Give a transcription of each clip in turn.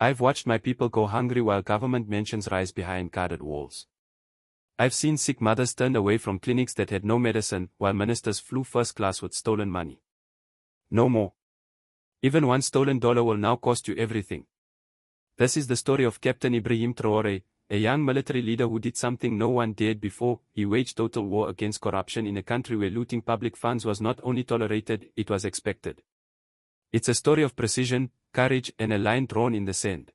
I've watched my people go hungry while government mansions rise behind guarded walls. I've seen sick mothers turned away from clinics that had no medicine while ministers flew first class with stolen money. No more. Even one stolen dollar will now cost you everything. This is the story of Captain Traoré, a young military leader who did something no one dared before. He waged total war against corruption in a country where looting public funds was not only tolerated, it was expected. It's a story of precision, courage, and a line drawn in the sand.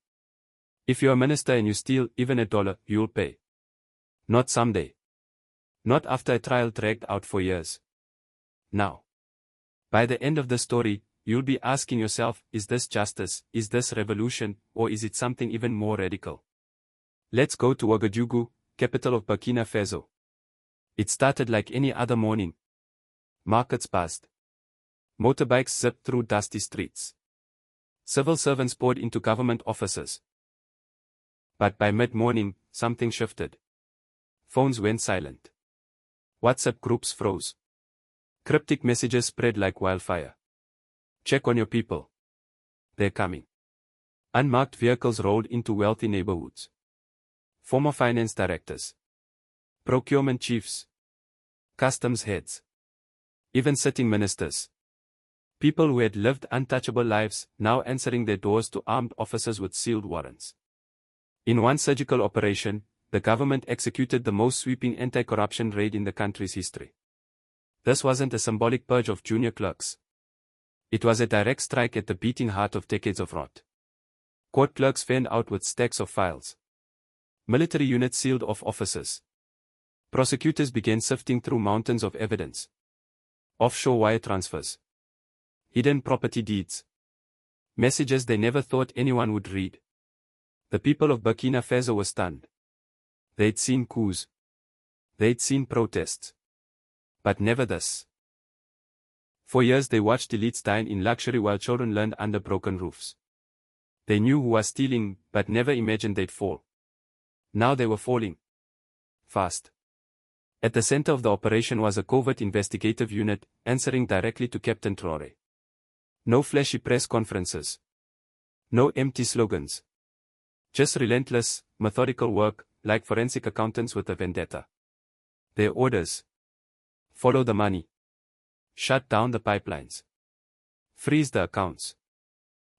If you're a minister and you steal even a dollar, you'll pay. Not someday. Not after a trial dragged out for years. Now. By the end of the story, you'll be asking yourself, is this justice, is this revolution, or is it something even more radical? Let's go to Ouagadougou, capital of Burkina Faso. It started like any other morning. Markets buzzed. Motorbikes zipped through dusty streets. Civil servants poured into government offices. But by mid-morning, something shifted. Phones went silent. WhatsApp groups froze. Cryptic messages spread like wildfire. Check on your people. They're coming. Unmarked vehicles rolled into wealthy neighborhoods. Former finance directors. Procurement chiefs. Customs heads. Even sitting ministers. People who had lived untouchable lives, now answering their doors to armed officers with sealed warrants. In one surgical operation, the government executed the most sweeping anti-corruption raid in the country's history. This wasn't a symbolic purge of junior clerks. It was a direct strike at the beating heart of decades of rot. Court clerks fanned out with stacks of files. Military units sealed off offices. Prosecutors began sifting through mountains of evidence. Offshore wire transfers. Hidden property deeds. Messages they never thought anyone would read. The people of Burkina Faso were stunned. They'd seen coups. They'd seen protests. But never this. For years they watched elites dine in luxury while children learned under broken roofs. They knew who was stealing, but never imagined they'd fall. Now they were falling. Fast. At the center of the operation was a covert investigative unit, answering directly to Captain Traoré. No flashy press conferences. No empty slogans. Just relentless, methodical work, like forensic accountants with a vendetta. Their orders. Follow the money. Shut down the pipelines. Freeze the accounts.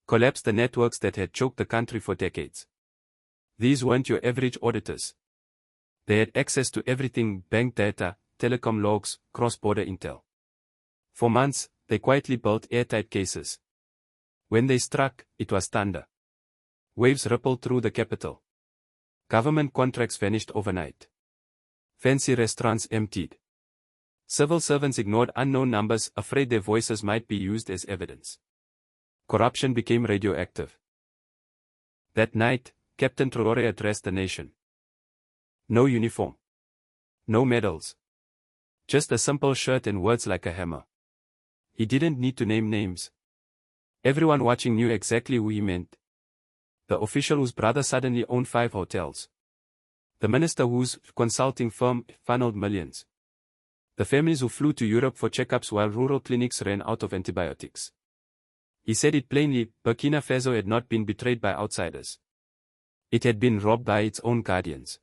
Collapse the networks that had choked the country for decades. These weren't your average auditors. They had access to everything: bank data, telecom logs, cross-border intel. For months, they quietly built airtight cases. When they struck, it was thunder. Waves rippled through the capital. Government contracts vanished overnight. Fancy restaurants emptied. Civil servants ignored unknown numbers, afraid their voices might be used as evidence. Corruption became radioactive. That night, Captain Traoré addressed the nation. No uniform. No medals. Just a simple shirt and words like a hammer. He didn't need to name names. Everyone watching knew exactly who he meant. The official whose brother suddenly owned 5 hotels. The minister whose consulting firm funneled millions. The families who flew to Europe for checkups while rural clinics ran out of antibiotics. He said it plainly: Burkina Faso had not been betrayed by outsiders. It had been robbed by its own guardians.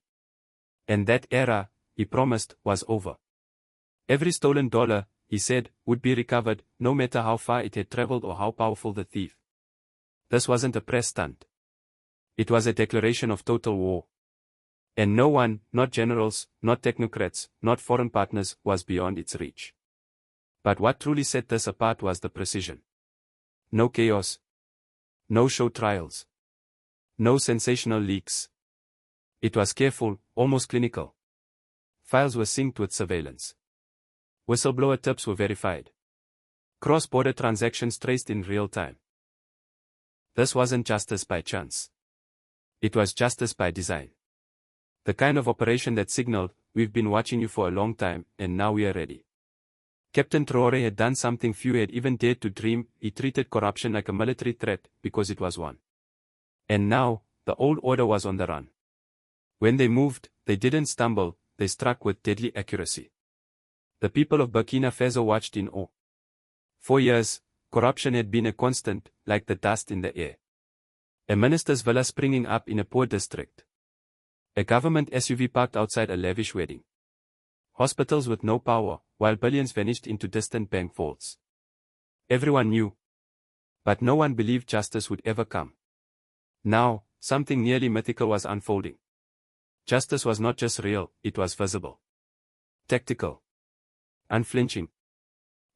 And that era, he promised, was over. Every stolen dollar, he said, would be recovered, no matter how far it had traveled or how powerful the thief. This wasn't a press stunt. It was a declaration of total war. And no one, not generals, not technocrats, not foreign partners, was beyond its reach. But what truly set this apart was the precision. No chaos. No show trials. No sensational leaks. It was careful, almost clinical. Files were synced with surveillance. Whistleblower tips were verified. Cross-border transactions traced in real time. This wasn't justice by chance. It was justice by design. The kind of operation that signaled, we've been watching you for a long time, and now we are ready. Captain Traoré had done something few had even dared to dream. He treated corruption like a military threat, because it was one. And now, the old order was on the run. When they moved, they didn't stumble, they struck with deadly accuracy. The people of Burkina Faso watched in awe. For years, corruption had been a constant, like the dust in the air. A minister's villa springing up in a poor district. A government SUV parked outside a lavish wedding. Hospitals with no power, while billions vanished into distant bank vaults. Everyone knew. But no one believed justice would ever come. Now, something nearly mythical was unfolding. Justice was not just real, it was visible. Tactical. Unflinching.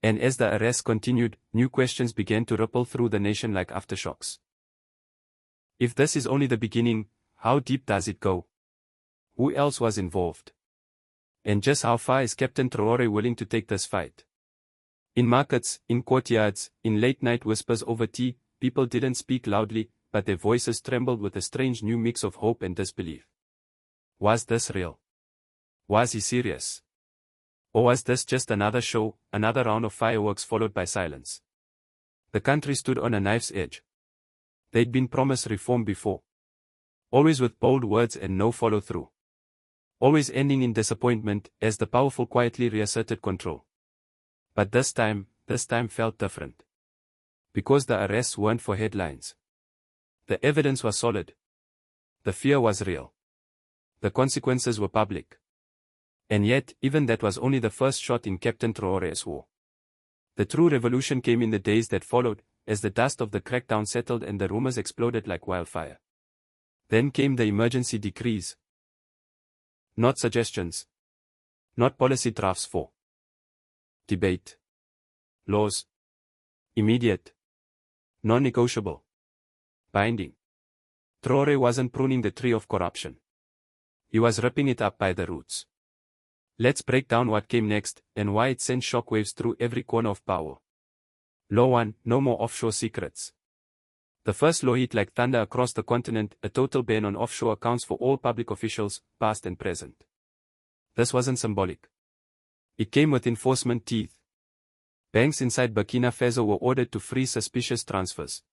And as the arrests continued, new questions began to ripple through the nation like aftershocks. If this is only the beginning, how deep does it go? Who else was involved? And just how far is Captain Traoré willing to take this fight? In markets, in courtyards, in late-night whispers over tea, people didn't speak loudly, but their voices trembled with a strange new mix of hope and disbelief. Was this real? Was he serious? Or was this just another show, another round of fireworks followed by silence? The country stood on a knife's edge. They'd been promised reform before. Always with bold words and no follow-through. Always ending in disappointment, as the powerful quietly reasserted control. But this time felt different. Because the arrests weren't for headlines. The evidence was solid. The fear was real. The consequences were public. And yet, even that was only the first shot in Captain Traoré's war. The true revolution came in the days that followed, as the dust of the crackdown settled and the rumors exploded like wildfire. Then came the emergency decrees. Not suggestions. Not policy drafts for debate. Laws. Immediate. Non-negotiable. Binding. Traoré wasn't pruning the tree of corruption. He was ripping it up by the roots. Let's break down what came next, and why it sent shockwaves through every corner of power. Law 1, no more offshore secrets. The first law hit like thunder across the continent, a total ban on offshore accounts for all public officials, past and present. This wasn't symbolic. It came with enforcement teeth. Banks inside Burkina Faso were ordered to freeze suspicious transfers.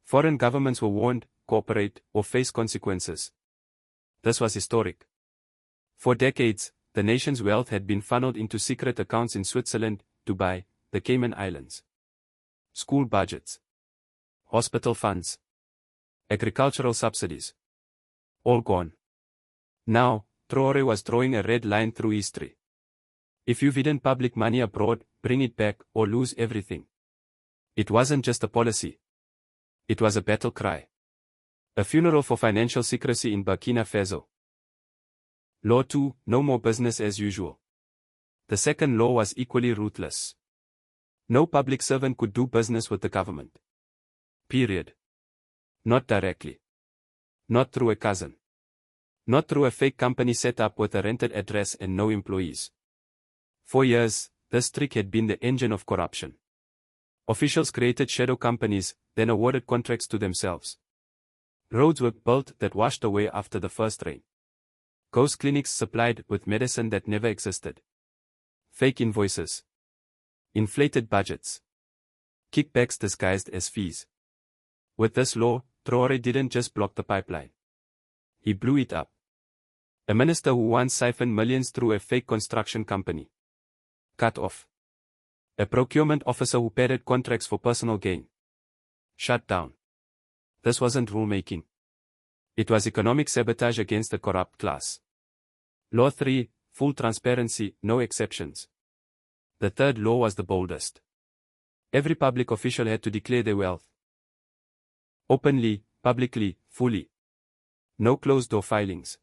Foreign governments were warned, cooperate, or face consequences. This was historic. For decades, the nation's wealth had been funneled into secret accounts in Switzerland, Dubai, the Cayman Islands. School budgets. Hospital funds. Agricultural subsidies. All gone. Now, Traoré was drawing a red line through history. If you've hidden public money abroad, bring it back, or lose everything. It wasn't just a policy. It was a battle cry. A funeral for financial secrecy in Burkina Faso. Law 2, no more business as usual. The second law was equally ruthless. No public servant could do business with the government. Period. Not directly. Not through a cousin. Not through a fake company set up with a rented address and no employees. For years, this trick had been the engine of corruption. Officials created shadow companies, then awarded contracts to themselves. Roads were built that washed away after the first rain. Ghost clinics supplied with medicine that never existed. Fake invoices. Inflated budgets. Kickbacks disguised as fees. With this law, Traoré didn't just block the pipeline. He blew it up. A minister who once siphoned millions through a fake construction company. Cut off. A procurement officer who padded contracts for personal gain. Shut down. This wasn't rulemaking. It was economic sabotage against the corrupt class. Law 3, full transparency, no exceptions. The third law was the boldest. Every public official had to declare their wealth. Openly, publicly, fully. No closed-door filings.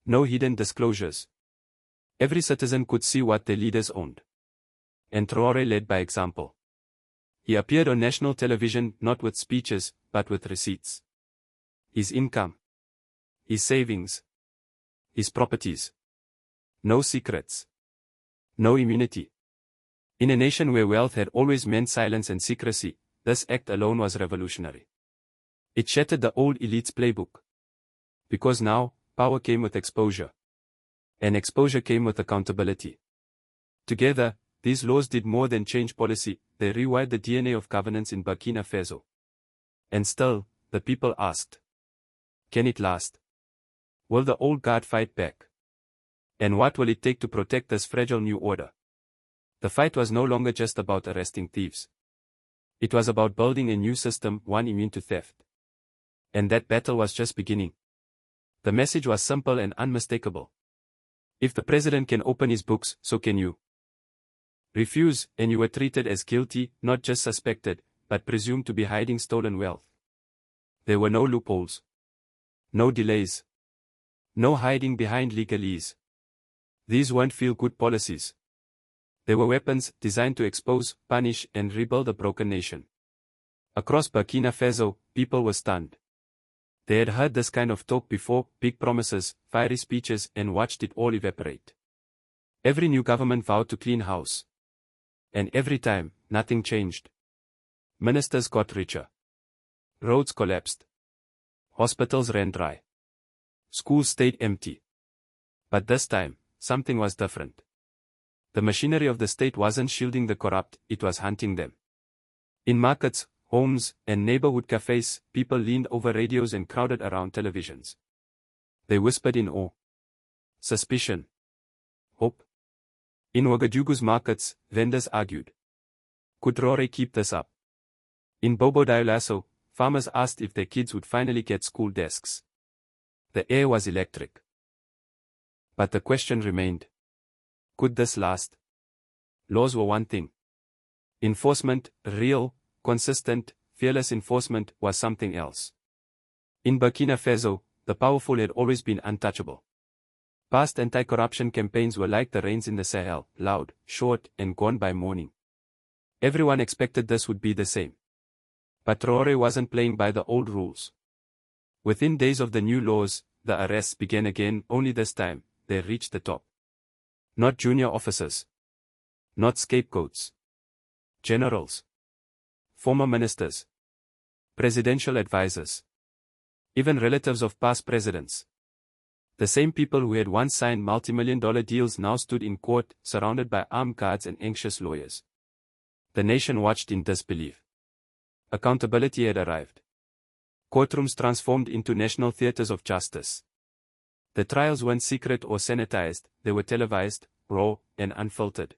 No hidden disclosures. Every citizen could see what their leaders owned. And Traoré led by example. He appeared on national television not with speeches, but with receipts. His income. His savings. His properties. No secrets. No immunity. In a nation where wealth had always meant silence and secrecy, this act alone was revolutionary. It shattered the old elite's playbook. Because now, power came with exposure. And exposure came with accountability. Together, these laws did more than change policy, they rewired the DNA of governance in Burkina Faso. And still, the people asked. Can it last? Will the old guard fight back? And what will it take to protect this fragile new order? The fight was no longer just about arresting thieves. It was about building a new system, one immune to theft. And that battle was just beginning. The message was simple and unmistakable. If the president can open his books, so can you. Refuse, and you were treated as guilty, not just suspected, but presumed to be hiding stolen wealth. There were no loopholes. No delays. No hiding behind legalese. These weren't feel-good policies. They were weapons designed to expose, punish, and rebuild a broken nation. Across Burkina Faso, people were stunned. They had heard this kind of talk before, big promises, fiery speeches, and watched it all evaporate. Every new government vowed to clean house. And every time, nothing changed. Ministers got richer. Roads collapsed. Hospitals ran dry. Schools stayed empty. But this time, something was different. The machinery of the state wasn't shielding the corrupt, it was hunting them. In markets, homes, and neighborhood cafes, people leaned over radios and crowded around televisions. They whispered in awe. Suspicion. Hope. In Ouagadougou's markets, vendors argued. Could Traoré keep this up? In Bobo Dioulasso, farmers asked if their kids would finally get school desks. The air was electric. But the question remained. Could this last? Laws were one thing. Enforcement, real, consistent, fearless enforcement, was something else. In Burkina Faso, the powerful had always been untouchable. Past anti-corruption campaigns were like the rains in the Sahel, loud, short, and gone by morning. Everyone expected this would be the same. But Traoré wasn't playing by the old rules. Within days of the new laws, the arrests began again, only this time, they reached the top. Not junior officers. Not scapegoats. Generals. Former ministers. Presidential advisors. Even relatives of past presidents. The same people who had once signed multi-million-dollar deals now stood in court, surrounded by armed guards and anxious lawyers. The nation watched in disbelief. Accountability had arrived. Courtrooms transformed into national theaters of justice. The trials weren't secret or sanitized, they were televised, raw, and unfiltered.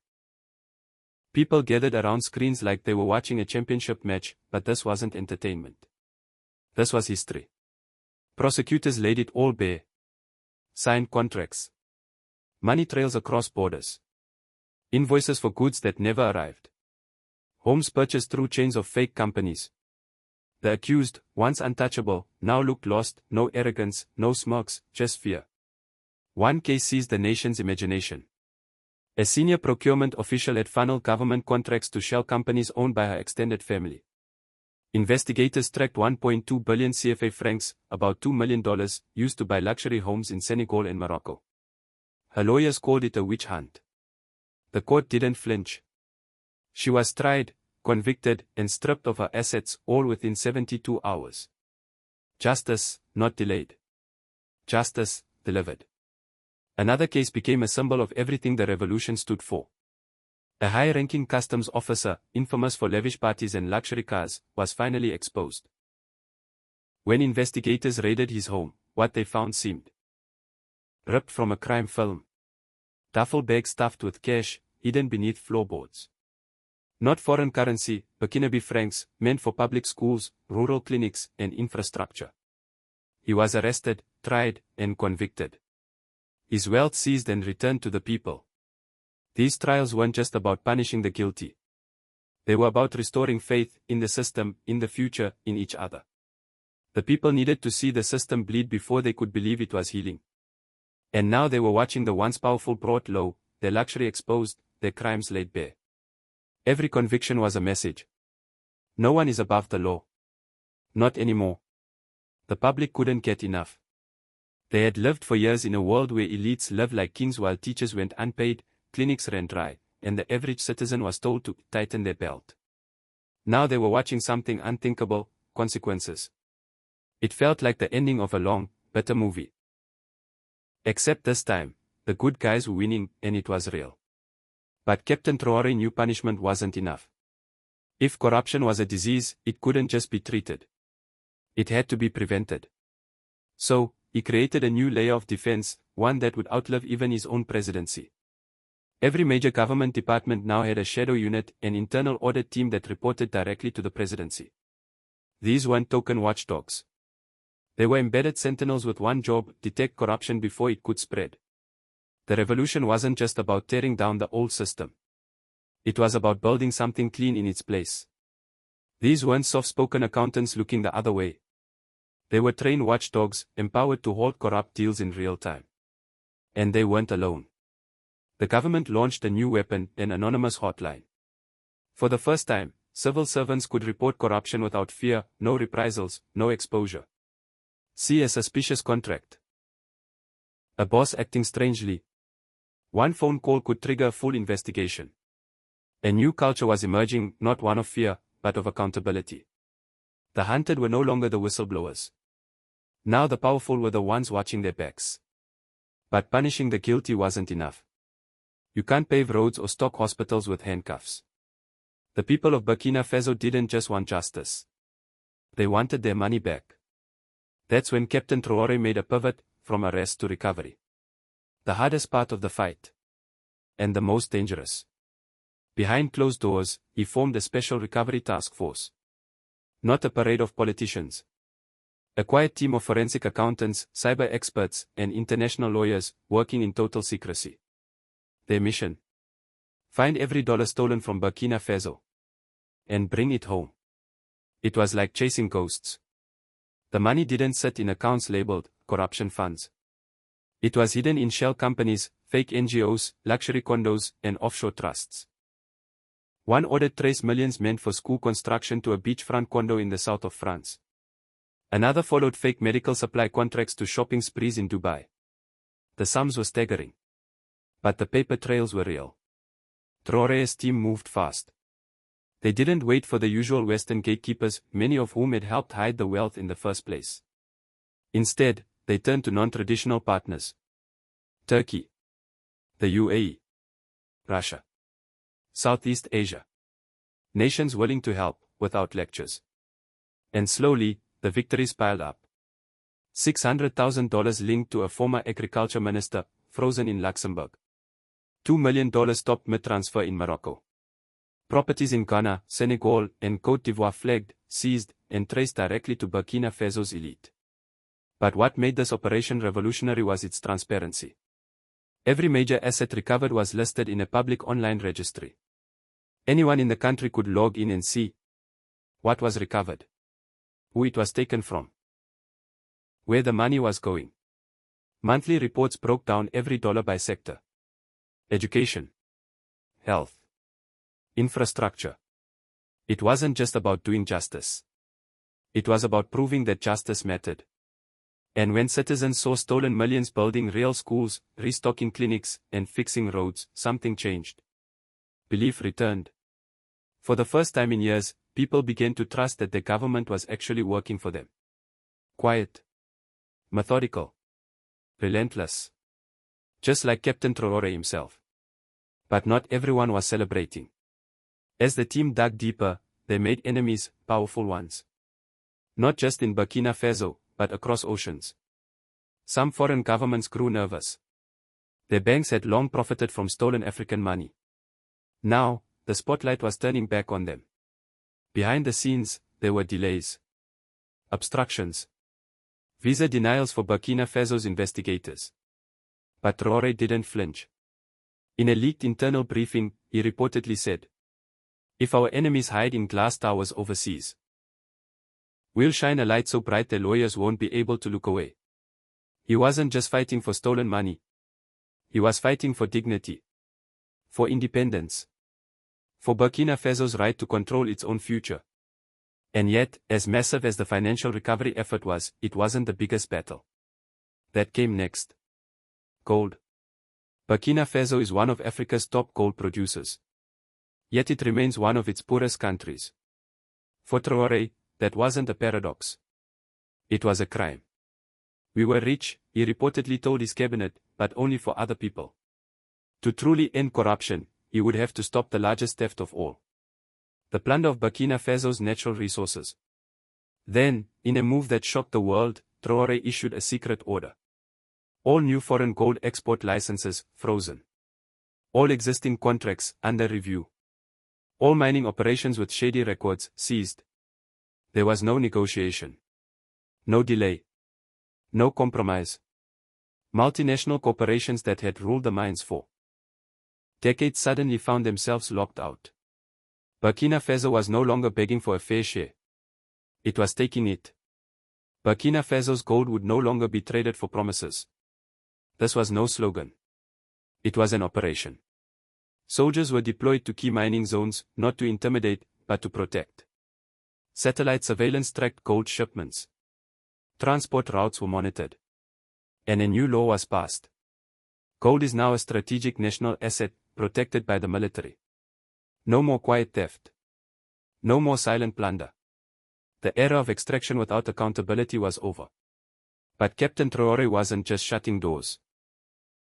People gathered around screens like they were watching a championship match, but this wasn't entertainment. This was history. Prosecutors laid it all bare. Signed contracts. Money trails across borders. Invoices for goods that never arrived. Homes purchased through chains of fake companies. The accused, once untouchable, now looked lost, no arrogance, no smirks, just fear. One case seized the nation's imagination. A senior procurement official had funneled government contracts to shell companies owned by her extended family. Investigators tracked 1.2 billion CFA francs, about $2 million, used to buy luxury homes in Senegal and Morocco. Her lawyers called it a witch hunt. The court didn't flinch. She was tried, convicted, and stripped of her assets, all within 72 hours. Justice, not delayed. Justice, delivered. Another case became a symbol of everything the revolution stood for. A high-ranking customs officer, infamous for lavish parties and luxury cars, was finally exposed. When investigators raided his home, what they found seemed ripped from a crime film. Duffel bags stuffed with cash, hidden beneath floorboards. Not foreign currency, Burkinabe francs, meant for public schools, rural clinics, and infrastructure. He was arrested, tried, and convicted. His wealth seized and returned to the people. These trials weren't just about punishing the guilty. They were about restoring faith in the system, in the future, in each other. The people needed to see the system bleed before they could believe it was healing. And now they were watching the once powerful brought low, their luxury exposed, their crimes laid bare. Every conviction was a message. No one is above the law. Not anymore. The public couldn't get enough. They had lived for years in a world where elites lived like kings while teachers went unpaid, clinics ran dry, and the average citizen was told to tighten their belt. Now they were watching something unthinkable, consequences. It felt like the ending of a long, bitter movie. Except this time, the good guys were winning, and it was real. But Captain Traoré knew punishment wasn't enough. If corruption was a disease, it couldn't just be treated. It had to be prevented. So, he created a new layer of defense, one that would outlive even his own presidency. Every major government department now had a shadow unit, an internal audit team that reported directly to the presidency. These weren't token watchdogs. They were embedded sentinels with one job: detect corruption before it could spread. The revolution wasn't just about tearing down the old system. It was about building something clean in its place. These weren't soft-spoken accountants looking the other way. They were trained watchdogs, empowered to halt corrupt deals in real time. And they weren't alone. The government launched a new weapon, an anonymous hotline. For the first time, civil servants could report corruption without fear, no reprisals, no exposure. See a suspicious contract. A boss acting strangely. One phone call could trigger a full investigation. A new culture was emerging, not one of fear, but of accountability. The hunted were no longer the whistleblowers. Now the powerful were the ones watching their backs. But punishing the guilty wasn't enough. You can't pave roads or stock hospitals with handcuffs. The people of Burkina Faso didn't just want justice. They wanted their money back. That's when Captain Traoré made a pivot, from arrest to recovery. The hardest part of the fight. And the most dangerous. Behind closed doors, he formed a special recovery task force. Not a parade of politicians. A quiet team of forensic accountants, cyber experts, and international lawyers, working in total secrecy. Their mission? Find every dollar stolen from Burkina Faso. And bring it home. It was like chasing ghosts. The money didn't sit in accounts labeled corruption funds. It was hidden in shell companies, fake NGOs, luxury condos, and offshore trusts. One audit traced millions meant for school construction to a beachfront condo in the south of France. Another followed fake medical supply contracts to shopping sprees in Dubai. The sums were staggering. But the paper trails were real. Traoré's team moved fast. They didn't wait for the usual Western gatekeepers, many of whom had helped hide the wealth in the first place. Instead, they turned to non-traditional partners. Turkey, the UAE, Russia, Southeast Asia. Nations willing to help, without lectures. And slowly, the victories piled up. $600,000 linked to a former agriculture minister, frozen in Luxembourg. $2 million stopped mid-transfer in Morocco. Properties in Ghana, Senegal, and Côte d'Ivoire flagged, seized, and traced directly to Burkina Faso's elite. But what made this operation revolutionary was its transparency. Every major asset recovered was listed in a public online registry. Anyone in the country could log in and see what was recovered, who it was taken from, where the money was going. Monthly reports broke down every dollar by sector. Education, health, infrastructure. It wasn't just about doing justice. It was about proving that justice mattered. And when citizens saw stolen millions building real schools, restocking clinics, and fixing roads, something changed. Belief returned. For the first time in years, people began to trust that the government was actually working for them. Quiet. Methodical. Relentless. Just like Captain Traoré himself. But not everyone was celebrating. As the team dug deeper, they made enemies, powerful ones. Not just in Burkina Faso, but across oceans. Some foreign governments grew nervous. Their banks had long profited from stolen African money. Now, the spotlight was turning back on them. Behind the scenes, there were delays. Obstructions. Visa denials for Burkina Faso's investigators. But Traoré didn't flinch. In a leaked internal briefing, he reportedly said, "If our enemies hide in glass towers overseas, we'll shine a light so bright their lawyers won't be able to look away." He wasn't just fighting for stolen money. He was fighting for dignity. For independence. For Burkina Faso's right to control its own future. And yet, as massive as the financial recovery effort was, it wasn't the biggest battle. That came next. Gold. Burkina Faso is one of Africa's top gold producers. Yet it remains one of its poorest countries. For Traoré, that wasn't a paradox. It was a crime. "We were rich," he reportedly told his cabinet, "but only for other people." To truly end corruption, he would have to stop the largest theft of all. The plunder of Burkina Faso's natural resources. Then, in a move that shocked the world, Traoré issued a secret order. All new foreign gold export licenses, frozen. All existing contracts, under review. All mining operations with shady records, seized. There was no negotiation. No delay. No compromise. Multinational corporations that had ruled the mines for decades suddenly found themselves locked out. Burkina Faso was no longer begging for a fair share. It was taking it. Burkina Faso's gold would no longer be traded for promises. This was no slogan. It was an operation. Soldiers were deployed to key mining zones, not to intimidate, but to protect. Satellite surveillance tracked gold shipments. Transport routes were monitored. And a new law was passed. Gold is now a strategic national asset, protected by the military. No more quiet theft. No more silent plunder. The era of extraction without accountability was over. But Captain Traoré wasn't just shutting doors.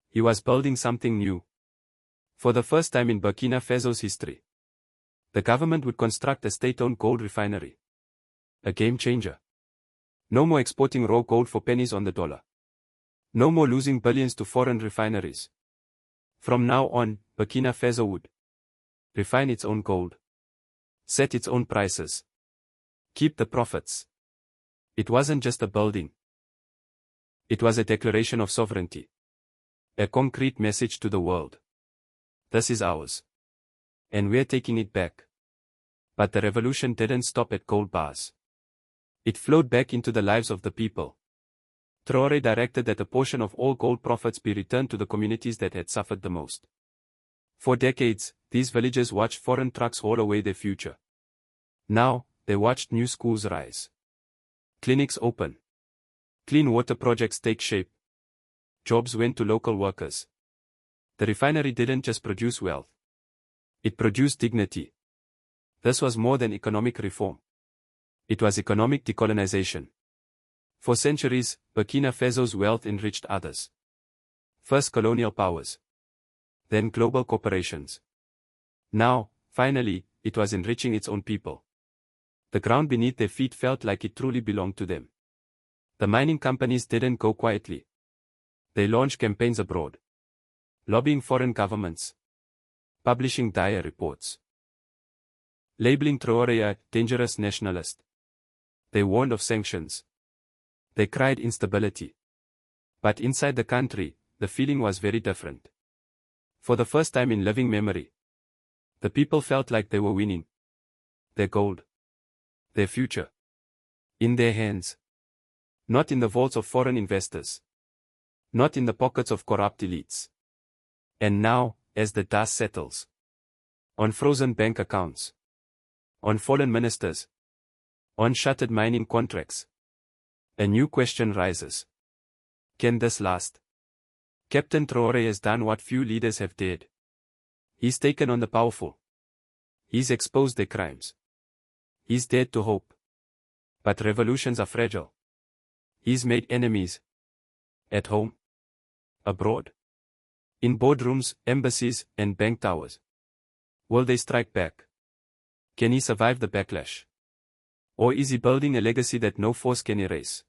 He was building something new. For the first time in Burkina Faso's history, the government would construct a state-owned gold refinery. A game changer. No more exporting raw gold for pennies on the dollar. No more losing billions to foreign refineries. From now on, Burkina Faso would refine its own gold, set its own prices, keep the profits. It wasn't just a building. It was a declaration of sovereignty. A concrete message to the world. This is ours. And we're taking it back. But the revolution didn't stop at gold bars. It flowed back into the lives of the people. Traoré directed that a portion of all gold profits be returned to the communities that had suffered the most. For decades, these villages watched foreign trucks haul away their future. Now, they watched new schools rise. Clinics open. Clean water projects take shape. Jobs went to local workers. The refinery didn't just produce wealth. It produced dignity. This was more than economic reform. It was economic decolonization. For centuries, Burkina Faso's wealth enriched others. First colonial powers. Then global corporations. Now, finally, it was enriching its own people. The ground beneath their feet felt like it truly belonged to them. The mining companies didn't go quietly. They launched campaigns abroad. Lobbying foreign governments. Publishing dire reports. Labeling Traoré a dangerous nationalist. They warned of sanctions. They cried instability. But inside the country, the feeling was very different. For the first time in living memory, the people felt like they were winning. Their gold. Their future. In their hands. Not in the vaults of foreign investors. Not in the pockets of corrupt elites. And now, as the dust settles. On frozen bank accounts. On fallen ministers. On shuttered mining contracts. A new question rises. Can this last? Captain Traoré has done what few leaders have dared. He's taken on the powerful. He's exposed their crimes. He's dared to hope. But revolutions are fragile. He's made enemies. At home. Abroad. In boardrooms, embassies, and bank towers. Will they strike back? Can he survive the backlash? Or is he building a legacy that no force can erase?